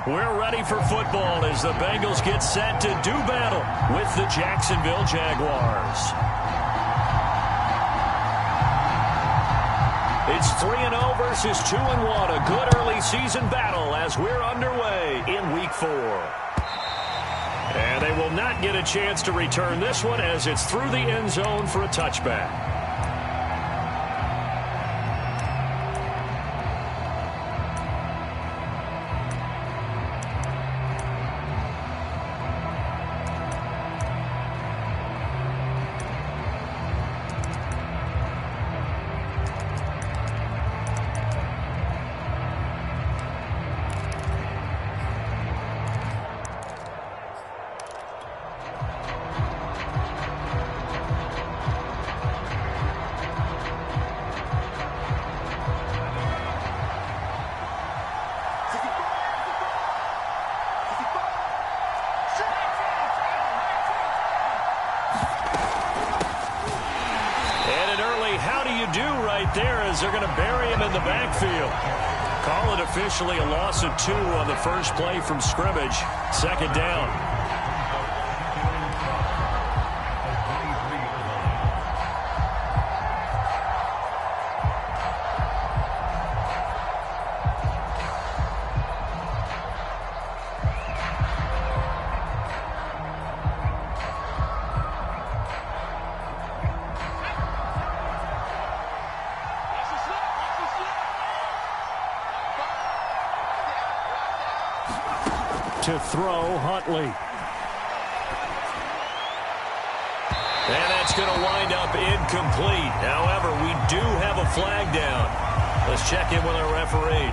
We're ready for football as the Bengals get set to do battle with the Jacksonville Jaguars. It's 3-0 versus 2-1. A good early season battle as we're underway in Week 4. And they will not get a chance to return this one as it's through the end zone for a touchback. They're going to bury him in the backfield. Call it officially a loss of 2 on the first play from scrimmage. Second down. To throw, Huntley. And that's going to wind up incomplete. However, we do have a flag down. Let's check in with our referee.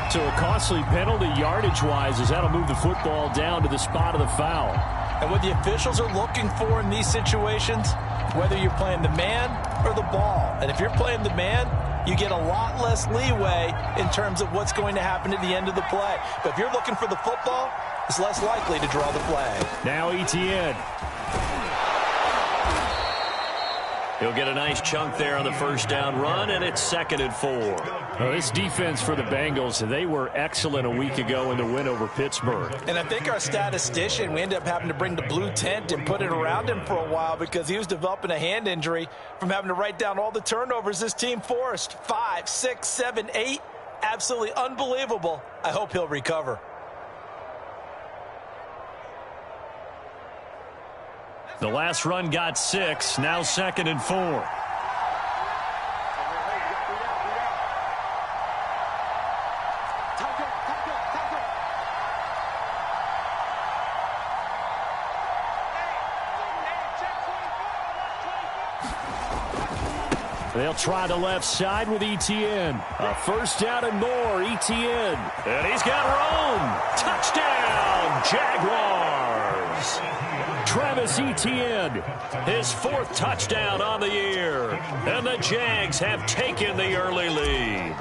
So a costly penalty yardage-wise as that'll move the football down to the spot of the foul. And what the officials are looking for in these situations, whether you're playing the man or the ball. And if you're playing the man, you get a lot less leeway in terms of what's going to happen at the end of the play. But if you're looking for the football, it's less likely to draw the flag. Now Etienne. He'll get a nice chunk there on the first down run, and it's 2nd and 4. Well, this defense for the Bengals, they were excellent a week ago in the win over Pittsburgh. And I think our statistician, we ended up having to bring the blue tent and put it around him for a while because he was developing a hand injury from having to write down all the turnovers this team forced. 5, 6, 7, 8. Absolutely unbelievable. I hope he'll recover. The last run got 6, now 2nd and 4. They'll try the left side with Etienne. A first down and more, Etienne. And he's got room. Touchdown, Jaguars. Travis Etienne, his 4th touchdown on the year. And the Jags have taken the early lead.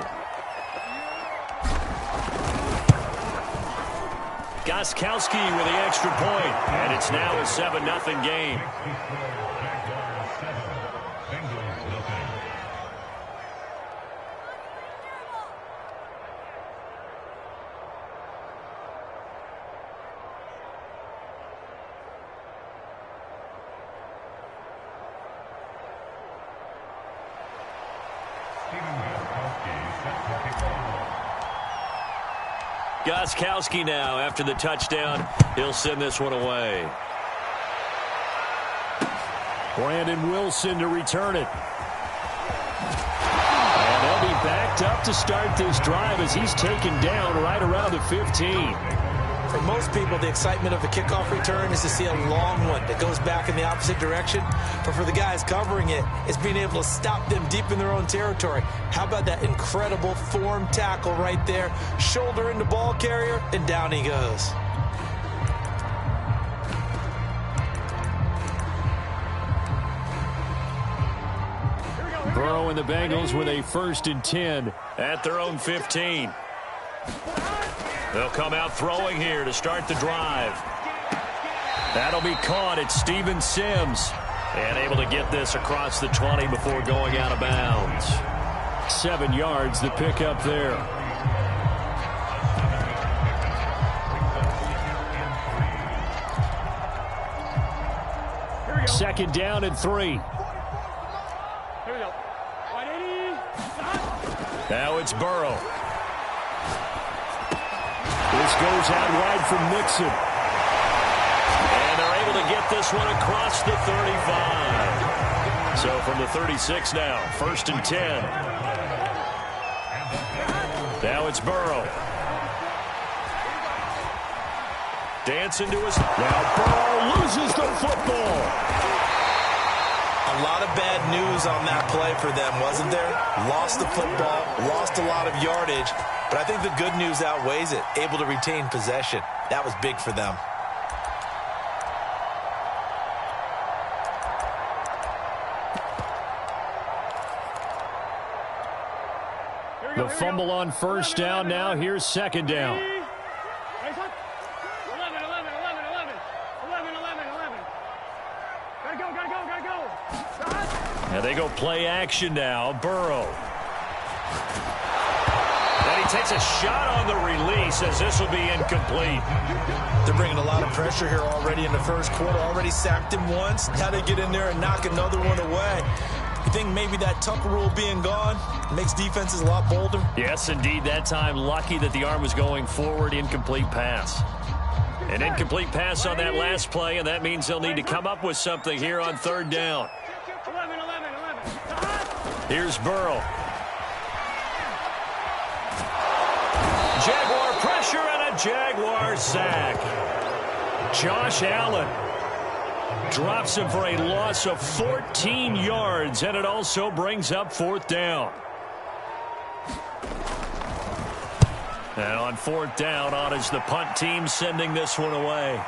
Gostkowski with the extra point. And it's now a 7-0 game. Gostkowski now after the touchdown. He'll send this one away. Brandon Wilson to return it. And they'll be backed up to start this drive as he's taken down right around the 15. For most people, the excitement of a kickoff return is to see a long one that goes back in the opposite direction. But for the guys covering it, it's being able to stop them deep in their own territory. How about that incredible form tackle right there? Shoulder into ball carrier, and down he goes. Burrow and the Bengals with a 1st and 10 at their own 15. They'll come out throwing here to start the drive. That'll be caught at Steven Sims. And able to get this across the 20 before going out of bounds. 7 yards, the pickup there. Second down and 3. Here we go. 180. Now it's Burrow. This goes out wide from Mixon. And they're able to get this one across the 35. So from the 36 now, 1st and 10. Now it's Burrow. Dancing to his... Now Burrow loses the football. A lot of bad news on that play for them, wasn't there? Lost the football, lost a lot of yardage, but I think the good news outweighs it. Able to retain possession. That was big for them. The fumble on 1st down now. Here's 2nd down. 11. Gotta go. Now they go play action now. Burrow. And he takes a shot on the release as this will be incomplete. They're bringing a lot of pressure here already in the first quarter. Already sacked him once. How to get in there and knock another one away. You think maybe that Tucker rule being gone makes defenses a lot bolder? Yes, indeed. That time, lucky that the arm was going forward. Incomplete pass. An incomplete pass on that last play, and that means they'll need to come up with something here on 3rd down. 11. Here's Burrow. Jaguar pressure and a Jaguar sack. Josh Allen drops him for a loss of 14 yards, and it also brings up 4th down. And on 4th down, on is the punt team sending this one away.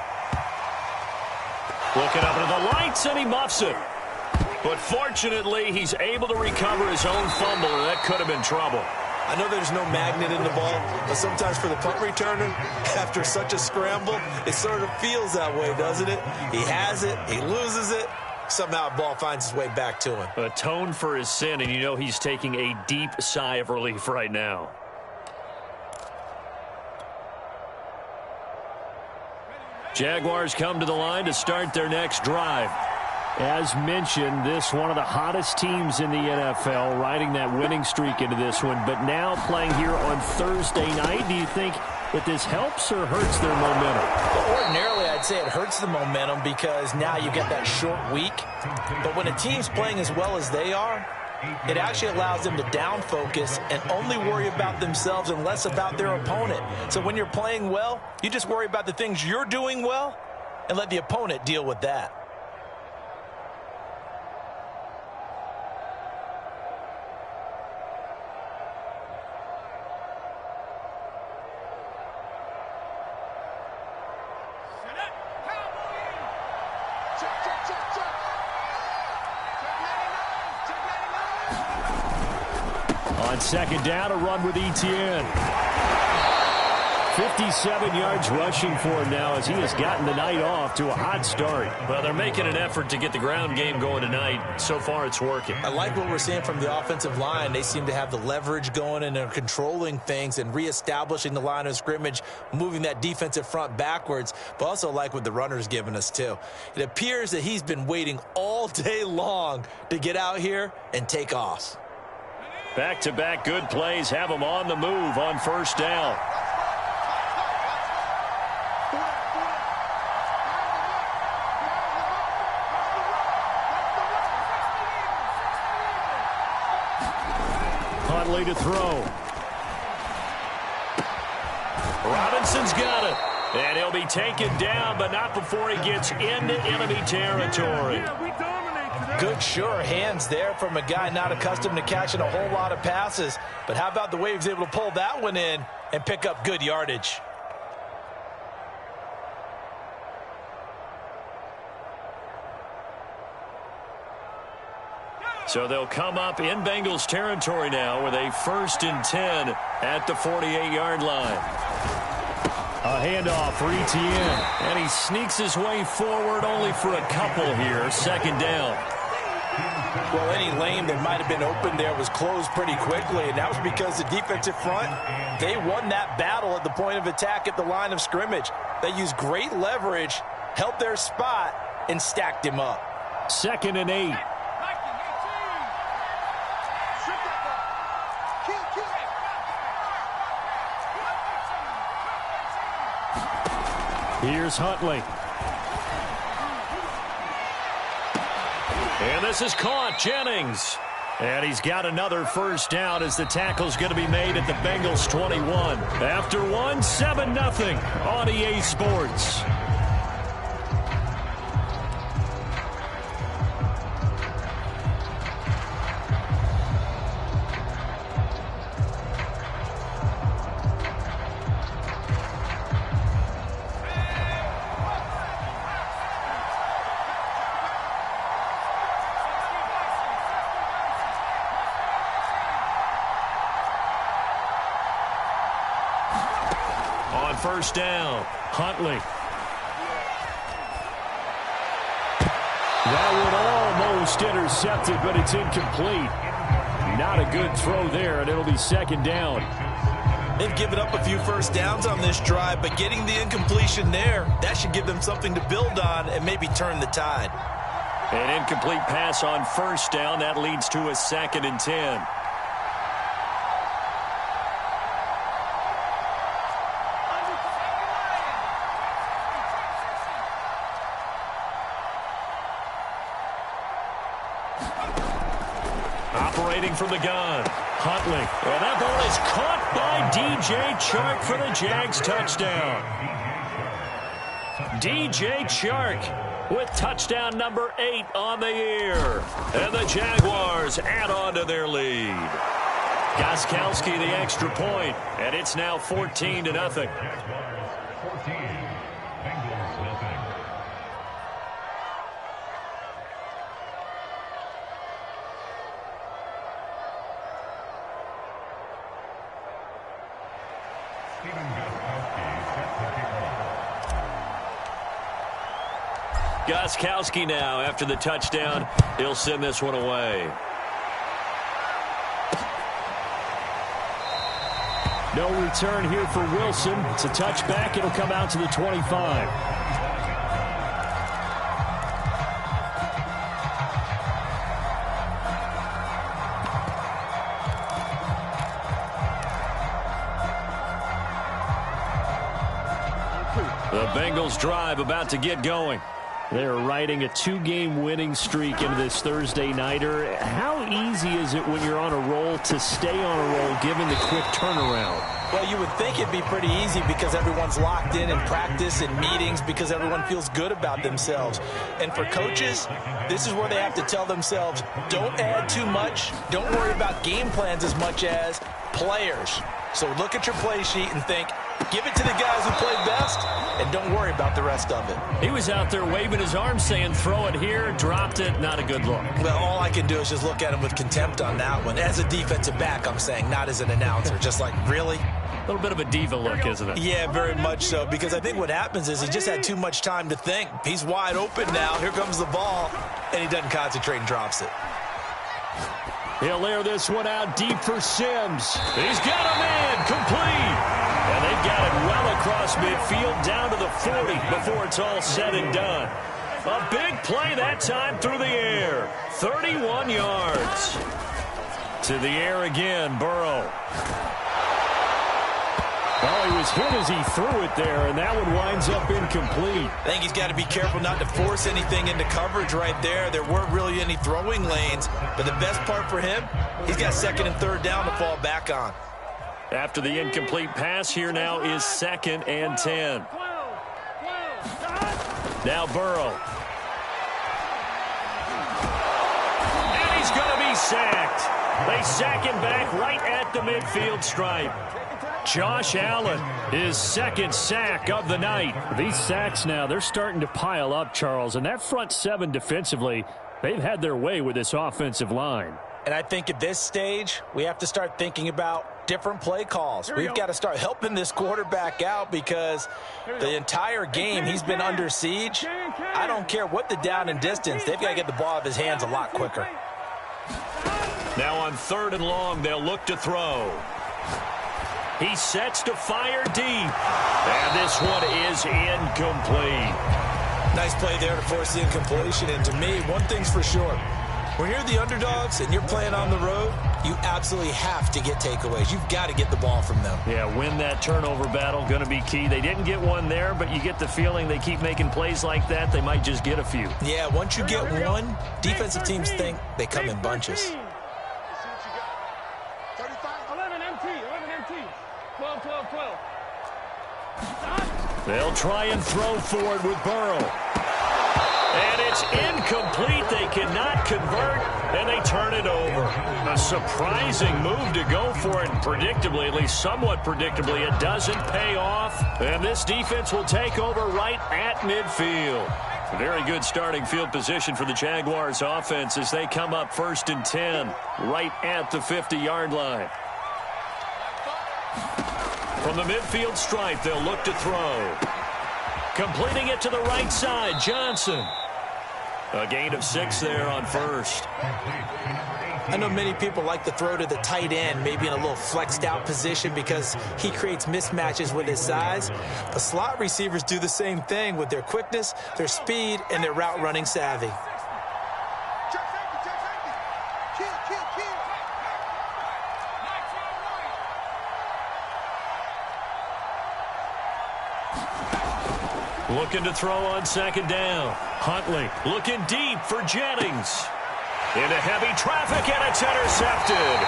Looking up into the lights, and he muffs it. But fortunately, he's able to recover his own fumble, and that could have been trouble. I know there's no magnet in the ball, but sometimes for the punt returner, after such a scramble, it sort of feels that way, doesn't it? He has it, he loses it, somehow the ball finds its way back to him. Atone for his sin, and you know he's taking a deep sigh of relief right now. Jaguars come to the line to start their next drive. As mentioned, this one of the hottest teams in the NFL, riding that winning streak into this one, but now playing here on Thursday night. Do you think that this helps or hurts their momentum? Well, ordinarily, I'd say it hurts the momentum because now you get that short week. But when a team's playing as well as they are, it actually allows them to down focus and only worry about themselves and less about their opponent. So when you're playing well, you just worry about the things you're doing well and let the opponent deal with that. On 2nd down, a run with Etienne. 57 yards rushing for him now as he has gotten the night off to a hot start. Well, they're making an effort to get the ground game going tonight. So far, it's working. I like what we're seeing from the offensive line. They seem to have the leverage going and they're controlling things and reestablishing the line of scrimmage, moving that defensive front backwards, but also like what the runner's giving us too. It appears that he's been waiting all day long to get out here and take off. Back-to-back good plays have him on the move on 1st down. Huntley to throw. Robinson's got it. And he'll be taken down, but not before he gets into enemy territory. Good, sure hands there from a guy not accustomed to catching a whole lot of passes. But how about the way he was able to pull that one in and pick up good yardage? So they'll come up in Bengals territory now with a 1st and 10 at the 48-yard line. A handoff for Etienne. And he sneaks his way forward only for a couple here. 2nd down. Well, any lane that might have been open there was closed pretty quickly, and that was because the defensive front, they won that battle at the point of attack at the line of scrimmage. They used great leverage, held their spot, and stacked him up. 2nd and 8. Here's Huntley. And this is caught. Jennings. And he's got another first down as the tackle's going to be made at the Bengals 21. After one, 7-0 on EA Sports. First down, Huntley. That one almost intercepted, but it's incomplete. Not a good throw there, and it'll be 2nd down. They've given up a few first downs on this drive, but getting the incompletion there, that should give them something to build on and maybe turn the tide. An incomplete pass on first down. That leads to a 2nd and 10. Operating from the gun, Huntley. And that ball is caught by DJ Chark for the Jags touchdown. DJ Chark with touchdown number 8 on the year. And the Jaguars add on to their lead. Gostkowski the extra point, and it's now 14-0. Gostkowski now, after the touchdown, he'll send this one away. No return here for Wilson. It's a touchback. It'll come out to the 25. The Bengals drive about to get going. They're riding a 2-game winning streak into this Thursday nighter. How easy is it when you're on a roll to stay on a roll given the quick turnaround? Well, you would think it'd be pretty easy because everyone's locked in practice and meetings because everyone feels good about themselves. And for coaches, this is where they have to tell themselves, don't add too much. Don't worry about game plans as much as players. So look at your play sheet and think, give it to the guys who played best, and don't worry about the rest of it. He was out there waving his arms saying, throw it here, dropped it, not a good look. Well, all I can do is just look at him with contempt on that one. As a defensive back, I'm saying, not as an announcer. Just like, really? A little bit of a diva look, isn't it? Yeah, very much so, because I think what happens is he just had too much time to think. He's wide open now. Here comes the ball, and he doesn't concentrate and drops it. He'll air this one out deep for Sims. He's got a man complete. And they've got it well across midfield down to the 40 before it's all said and done. A big play that time through the air. 31 yards. To the air again, Burrow. Oh, he was hit as he threw it there, and that one winds up incomplete. I think he's got to be careful not to force anything into coverage right there. There weren't really any throwing lanes, but the best part for him, he's got 2nd and 3rd down to fall back on. After the incomplete pass, here now is 2nd and 10. Now Burrow. And he's going to be sacked. They sack him back right at the midfield stripe. Josh Allen, his 2nd sack of the night. These sacks now, they're starting to pile up, Charles. And that front 7 defensively, they've had their way with this offensive line. And I think at this stage, we have to start thinking about different play calls. We've got to start helping this quarterback out because the entire game he's been under siege. I don't care what the down and distance. They've got to get the ball out of his hands a lot quicker. Now on 3rd and long, they'll look to throw. He sets to fire deep. And this one is incomplete. Nice play there to force the incompletion. And to me, one thing's for sure. When you're the underdogs and you're playing on the road, you absolutely have to get takeaways. You've got to get the ball from them. Yeah, win that turnover battle, going to be key. They didn't get one there, but you get the feeling they keep making plays like that, they might just get a few. Yeah, once you get one, defensive teams think they come in bunches. 11 MT, 11 MT. 12, 12, 12. They'll try and throw forward with Burrow. And it's incomplete. They cannot convert, and they turn it over. A surprising move to go for it, and predictably, at least somewhat predictably, it doesn't pay off. And this defense will take over right at midfield. Very good starting field position for the Jaguars offense as they come up 1st and 10, right at the 50-yard line. From the midfield stripe, they'll look to throw. Completing it to the right side, Johnson. A gain of 6 there on first. I know many people like to throw to the tight end, maybe in a little flexed out position because he creates mismatches with his size. But slot receivers do the same thing with their quickness, their speed, and their route running savvy. Looking to throw on 2nd down. Huntley looking deep for Jennings. Into heavy traffic, and it's intercepted.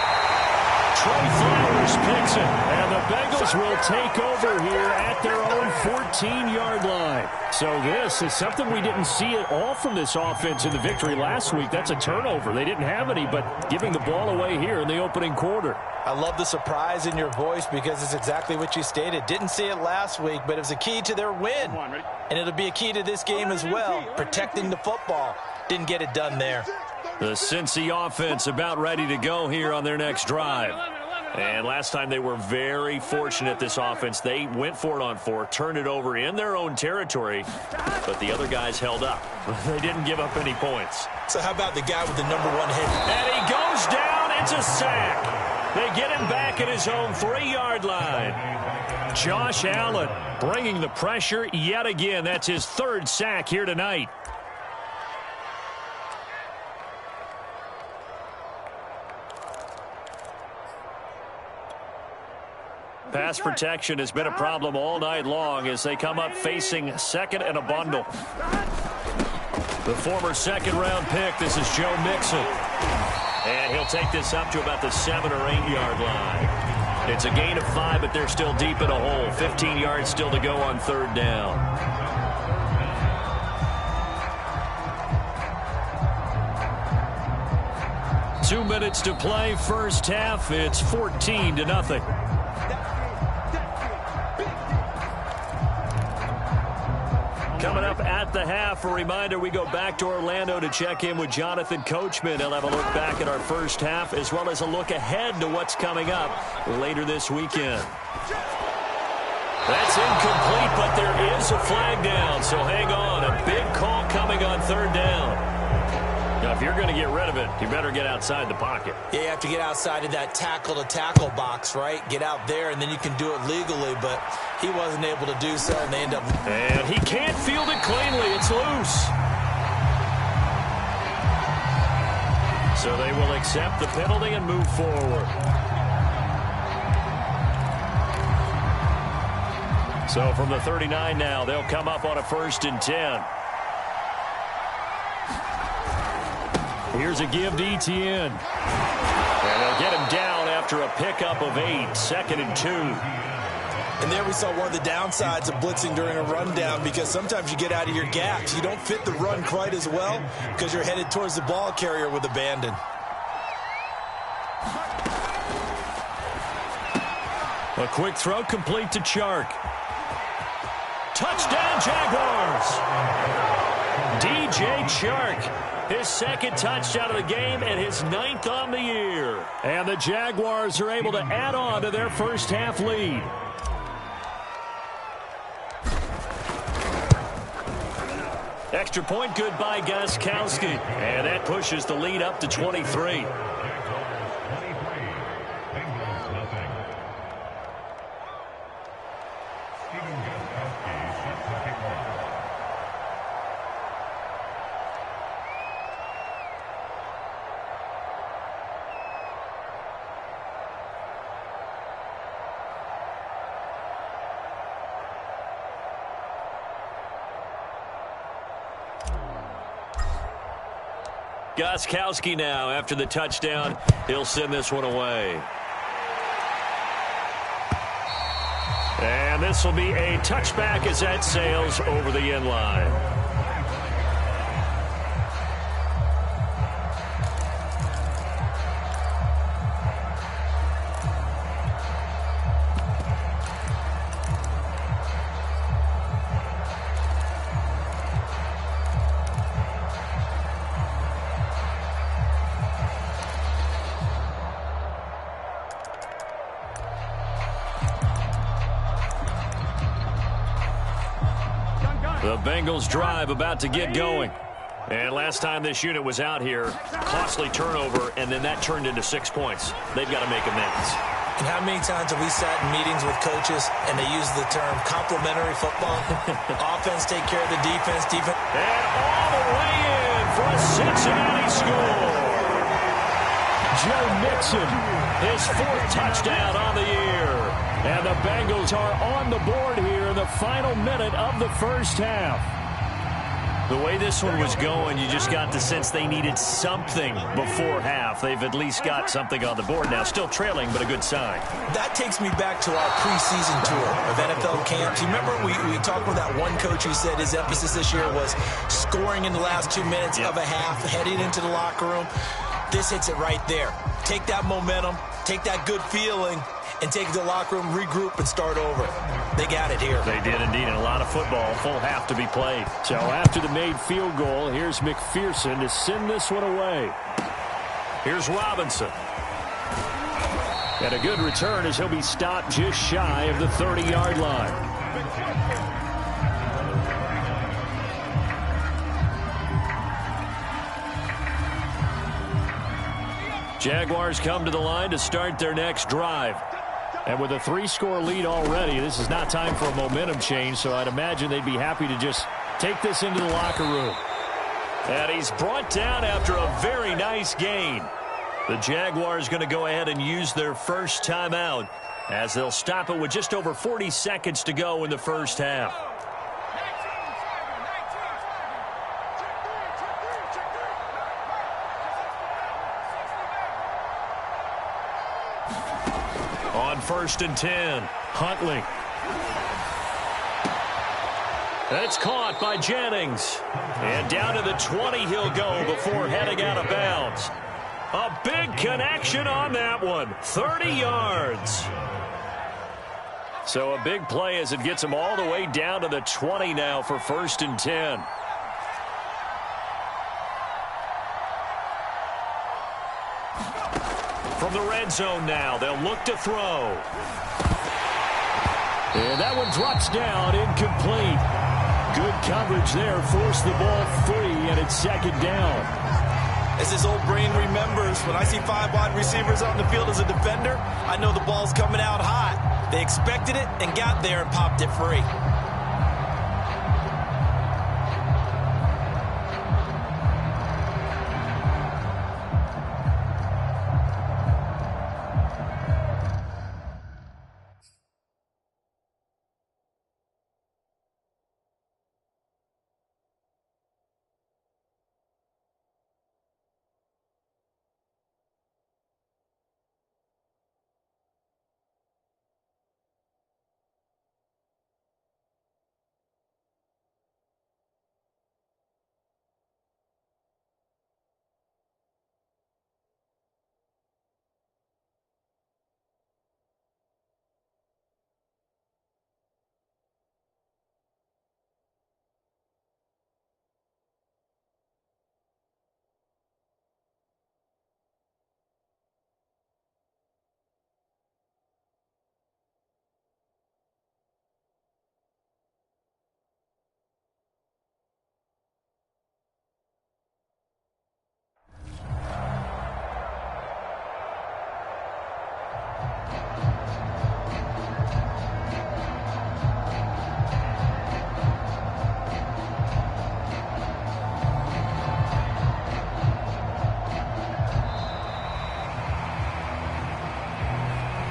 Trey Flowers picks it. And the Bengals will take over here at their own 14-yard line. So this is something we didn't see at all from this offense in the victory last week. That's a turnover. They didn't have any, but giving the ball away here in the opening quarter. I love the surprise in your voice because it's exactly what you stated. Didn't see it last week, but it was a key to their win. And it'll be a key to this game as well, protecting the football. Didn't get it done there. The Cincy offense about ready to go here on their next drive. And last time they were very fortunate, this offense. They went for it on 4, turned it over in their own territory, but the other guys held up. They didn't give up any points. So how about the guy with the #1 hit? And he goes down. It's a sack. They get him back at his own 3-yard line. Josh Allen bringing the pressure yet again. That's his 3rd sack here tonight. Pass protection has been a problem all night long as they come up facing 2nd and a bundle. The former 2nd-round pick, this is Joe Mixon. And he'll take this up to about the 7- or 8-yard line. It's a gain of 5, but they're still deep in a hole. 15 yards still to go on 3rd down. Two minutes to play, first half. It's 14-0. Coming up at the half, a reminder, we go back to Orlando to check in with Jonathan Coachman. He'll have a look back at our first half as well as a look ahead to what's coming up later this weekend. That's incomplete, but there is a flag down, so hang on. A big call coming on 3rd down. Now, if you're going to get rid of it, you better get outside the pocket. Yeah, you have to get outside of that tackle-to-tackle box, right? Get out there, and then you can do it legally, but he wasn't able to do so, and they end up... And he can't field it cleanly. It's loose. So they will accept the penalty and move forward. So from the 39 now, they'll come up on a 1st and 10. Here's a give to Etienne. And they'll get him down after a pickup of 8, 2nd and 2. And there we saw one of the downsides of blitzing during a rundown because sometimes you get out of your gaps. You don't fit the run quite as well because you're headed towards the ball carrier with abandon. A quick throw complete to Chark. Touchdown, Jaguars! DJ Chark. His 2nd touchdown of the game and his 9th on the year. And the Jaguars are able to add on to their first half lead. Extra point good by Gostkowski. And that pushes the lead up to 23. Gostkowski now, after the touchdown, he'll send this one away. And this will be a touchback as that sails over the end line. The Bengals drive about to get going. And last time this unit was out here, costly turnover, and then that turned into 6 points. They've got to make amends. And how many times have we sat in meetings with coaches and they use the term complementary football? Offense take care of the defense. And all the way in for a Cincinnati score. Joe Mixon, his 4th touchdown on the year. And the Bengals are on the board here in the final minute of the first half. The way this one was going, you just got the sense they needed something before half. They've at least got something on the board now. Still trailing, but a good sign. That takes me back to our preseason tour of NFL camps. You remember we talked with that one coach who said his emphasis this year was scoring in the last 2 minutes of a half, heading into the locker room. This hits it right there. Take that momentum, take that good feeling, and take it to the locker room, regroup, and start over. They got it here. They did indeed, and a lot of football, full half to be played. So after the made field goal, here's McPherson to send this one away. Here's Robinson. And a good return as he'll be stopped just shy of the 30-yard line. Jaguars come to the line to start their next drive. And with a 3-score lead already, this is not time for a momentum change, so I'd imagine they'd be happy to just take this into the locker room. And he's brought down after a very nice gain. The Jaguars going to go ahead and use their first timeout as they'll stop it with just over 40 seconds to go in the first half. On 1st and 10, Huntley. That's caught by Jennings. And down to the 20 he'll go before heading out of bounds. A big connection on that one. 30 yards. So a big play as it gets him all the way down to the 20 now for 1st and 10. From the red zone now, they'll look to throw. And that one drops down, incomplete. Good coverage there, forced the ball free, and it's 2nd down. As his old brain remembers, when I see 5 wide receivers on the field as a defender, I know the ball's coming out hot. They expected it and got there and popped it free.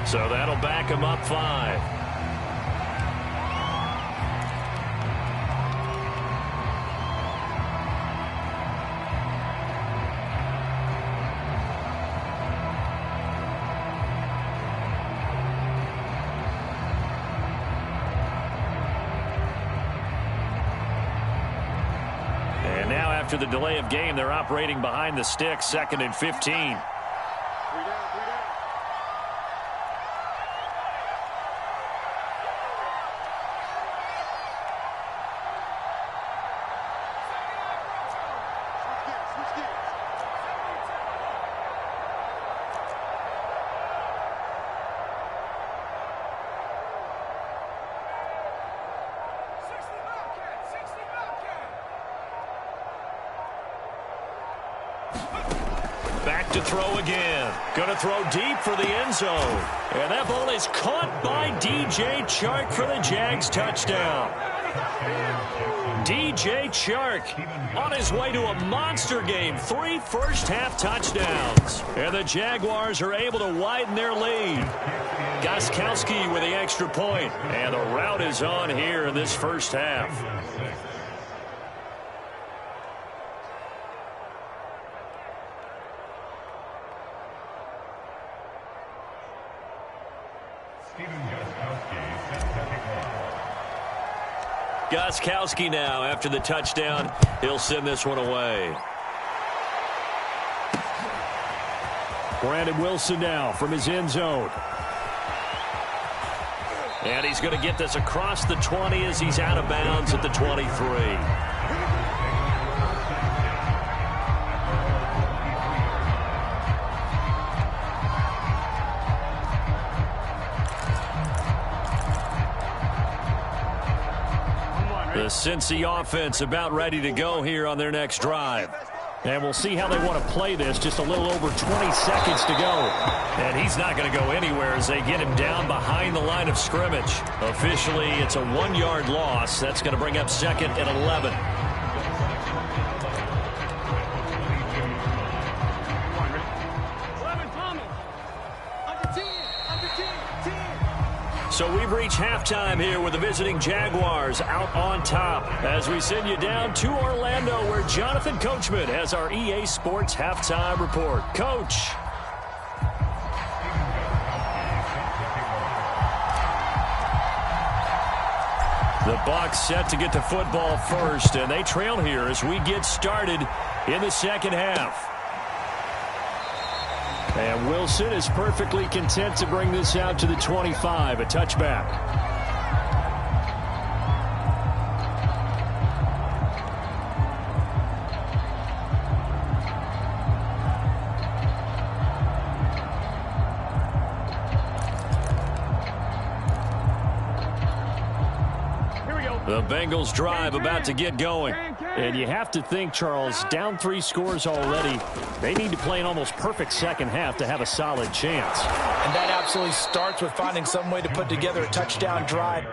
So that'll back him up 5. after the delay of game. They're operating behind the sticks, 2nd and 15. Back to throw again. Going to throw deep for the end zone. And that ball is caught by DJ Chark for the Jags touchdown. DJ Chark on his way to a monster game. 3 first-half touchdowns. And the Jaguars are able to widen their lead. Gostkowski with the extra point. And the route is on here in this first half. Gostkowski now after the touchdown. He'll send this one away. Brandon Wilson now from his end zone. And he's going to get this across the 20 as he's out of bounds at the 23. The Cincy offense about ready to go here on their next drive. And we'll see how they want to play this. Just a little over 20 seconds to go. And he's not going to go anywhere as they get him down behind the line of scrimmage. Officially, it's a 1-yard loss. That's going to bring up 2nd and 11. So we've reached halftime here with the visiting Jaguars out on top as we send you down to Orlando where Jonathan Coachman has our EA Sports halftime report. Coach. The Bucs set to get the football first, and they trail here as we get started in the second half. And Wilson is perfectly content to bring this out to the 25, a touchback. The Bengals drive about to get going. And you have to think, Charles, down 3 scores already. They need to play an almost perfect second half to have a solid chance. And that absolutely starts with finding some way to put together a touchdown drive.